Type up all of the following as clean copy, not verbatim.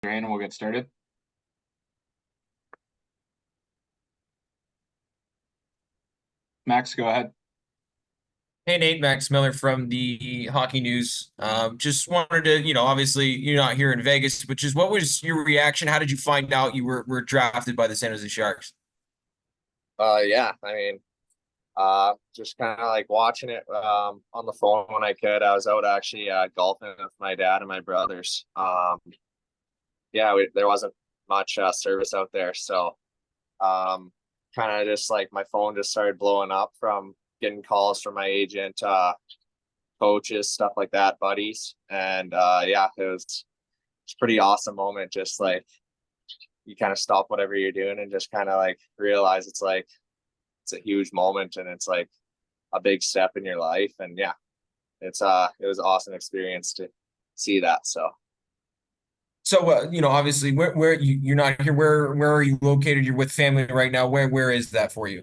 And we'll get started. Max, go ahead. Hey Nate, Max Miller from the Hockey News. Just wanted to, obviously you're not here in Vegas, but just what was your reaction? How did you find out you were drafted by the San Jose Sharks? Yeah, I mean, just kind of like watching it on the phone when I could. I was out actually golfing with my dad and my brothers. Yeah, there wasn't much service out there, so um, kind of just like my phone just started blowing up from getting calls from my agent, coaches, stuff like that, buddies, and yeah, it's a pretty awesome moment. Just like you kind of stop whatever you're doing and just kind of like realize it's a huge moment and it's like a big step in your life. And yeah, it was an awesome experience to see that. So So, obviously where you're not here. Where are you located? You're with family right now. Where is that for you?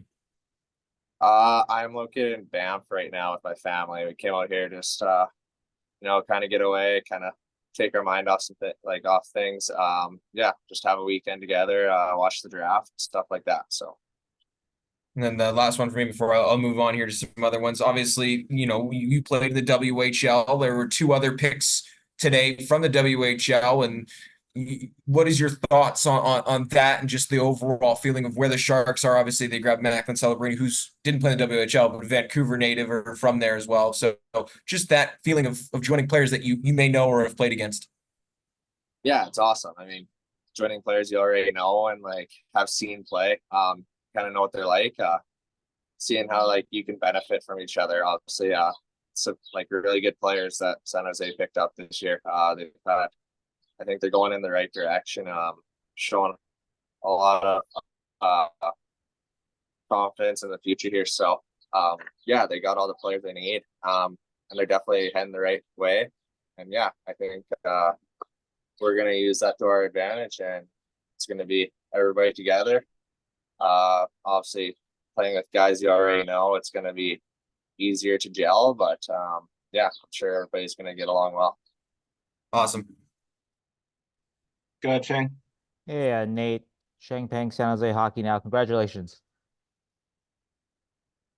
I'm located in Banff right now with my family. We came out here just kind of get away, kind of take our mind off off things. Yeah, just have a weekend together, watch the draft, stuff like that. So And then the last one for me before I'll move on here to some other ones. Obviously, you played the WHL. There were two other picks today from the WHL. And what is your thoughts on that and just the overall feeling of where the Sharks are? Obviously, they grabbed Macklin Celebrini, who's didn't play in the WHL, but Vancouver native or from there as well. So just that feeling of joining players that you may know or have played against. yeah, it's awesome. I mean, joining players you already know and like have seen play, kind of know what they're like. Seeing how like you can benefit from each other. Obviously, some like really good players that San Jose picked up this year. They've had, I think they're going in the right direction. Showing a lot of confidence in the future here. So, yeah, they got all the players they need, and they're definitely heading the right way. And yeah, I think we're gonna use that to our advantage, and it's gonna be everybody together. Obviously, playing with guys you already know, it's gonna be easier to gel. But yeah, I'm sure everybody's gonna get along well. Awesome. Go ahead, Shane. Hey, Nate, Shang Peng, San Jose Hockey Now. Congratulations.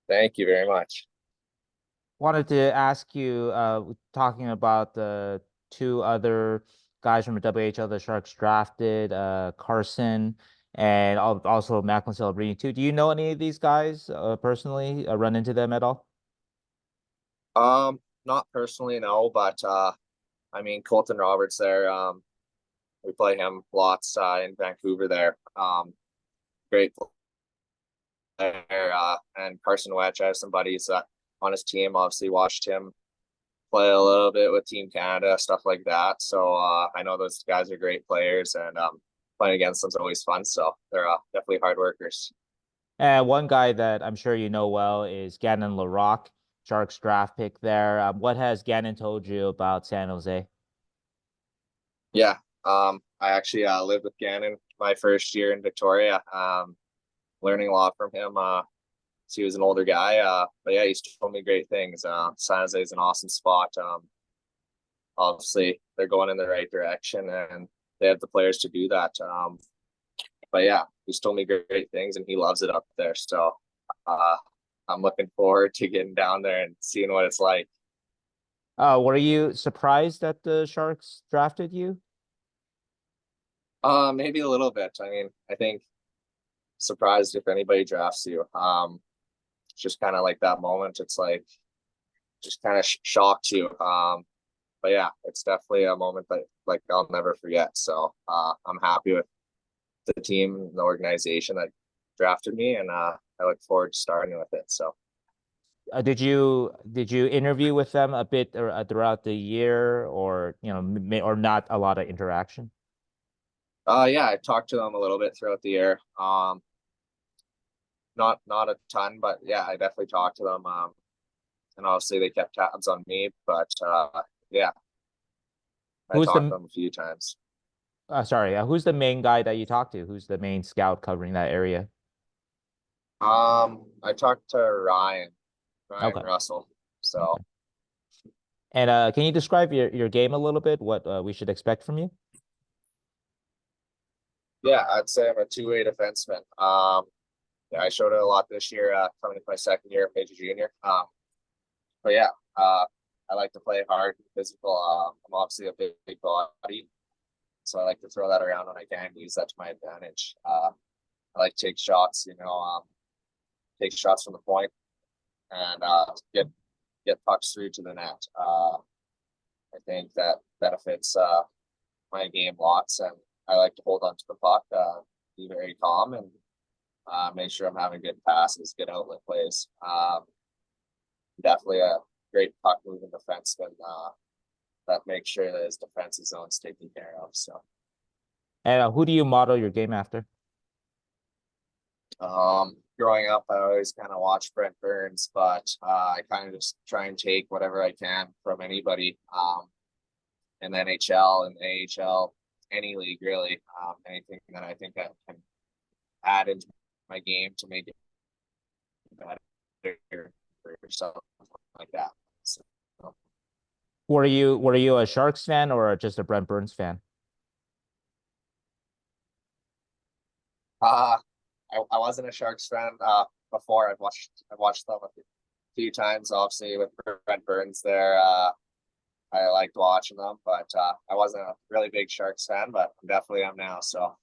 Thank you very much. Wanted to ask you, talking about the two other guys from the WHL the Sharks drafted, Carson and also Macklin Celebrini too. Do you know any of these guys personally? Run into them at all? Not personally, no, but I mean Colton Roberts there. We play him lots in Vancouver there. Great player. And Carson Wetch, I have some buddies on his team. Obviously, watched him play a little bit with Team Canada, stuff like that. So I know those guys are great players, and playing against them is always fun. So they're definitely hard workers. And one guy that I'm sure you know well is Gannon Laroque, Sharks draft pick there. What has Gannon told you about San Jose? Yeah, I actually lived with Gannon my first year in Victoria. Learning a lot from him. He was an older guy, but yeah, he's told me great things. San Jose is an awesome spot. Obviously, they're going in the right direction, and they have the players to do that. But yeah, he's told me great things, and he loves it up there. So uh, I'm looking forward to getting down there and seeing what it's like. Were you surprised that the Sharks drafted you? Maybe a little bit. I mean, I think surprised if anybody drafts you. Just kind of like that moment. It's like just kind of shocked you. But yeah, it's definitely a moment that like I'll never forget. So I'm happy with the team and the organization that drafted me, and I look forward to starting with it. So Did you interview with them a bit throughout the year, or or not a lot of interaction? yeah, I talked to them a little bit throughout the year. Not a ton, but yeah, I definitely talked to them. And obviously they kept tabs on me, but yeah, I Who's talked to the them a few times. Sorry, who's the main guy that you talked to? Who's the main scout covering that area? I talked to Ryan Okay. Russell. So Okay. And can you describe your game a little bit? What we should expect from you? Yeah, I'd say I'm a two-way defenseman. Yeah, I showed it a lot this year, coming into my second year, major junior. But yeah, I like to play hard and physical. I'm obviously a big body, so I like to throw that around when I can, use that to my advantage. I like to take shots, take shots from the point and get pucks through to the net. I think that benefits my game lots, and I like to hold on to the puck, be very calm, and make sure I'm having good passes, good outlet plays. Definitely a great puck moving defenseman that makes sure that his defensive zone's taken care of. So, And who do you model your game after? growing up, I always kind of watched Brent Burns, but I kind of just try and take whatever I can from anybody in the NHL and AHL, any league really. Anything that I think I can add into my game to make it better or something like that. So, Were you a Sharks fan or just a Brent Burns fan? I wasn't a Sharks fan before. I've watched them a few times, obviously with Brent Burns there. I liked watching them, but I wasn't a really big Sharks fan, but I definitely am now. So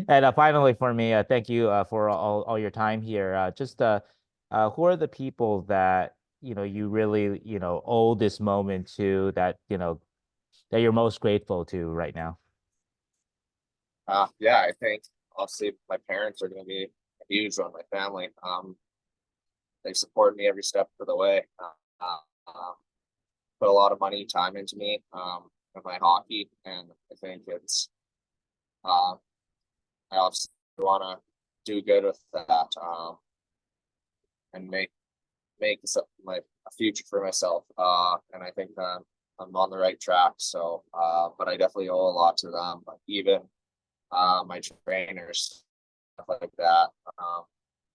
And finally, for me, thank you for all your time here. Who are the people that you really owe this moment to, that that you're most grateful to right now? yeah, I think obviously my parents are going to be a huge one. My family, they support me every step of the way. Put a lot of money, time into me, with my hockey, and I think it's I obviously want to do good with that, and make this my a future for myself. And I think I'm on the right track. So, but I definitely owe a lot to them. But even my trainers, stuff like that,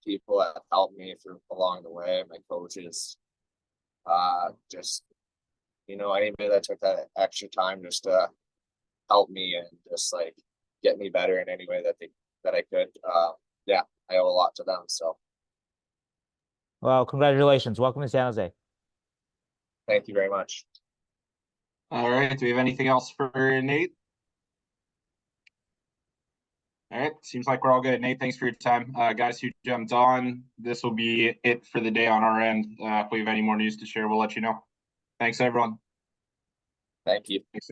people that helped me through along the way, my coaches, just anybody that took that extra time just to help me and just like get me better in any way that I could. Yeah, I owe a lot to them. So Well, congratulations. Welcome to San Jose. thank you very much. All right. Do we have anything else for Nate? All right. Seems like we're all good. Nate, thanks for your time. Guys who jumped on, this will be it for the day on our end. If we have any more news to share, we'll let you know. Thanks, everyone. Thank you. Thanks.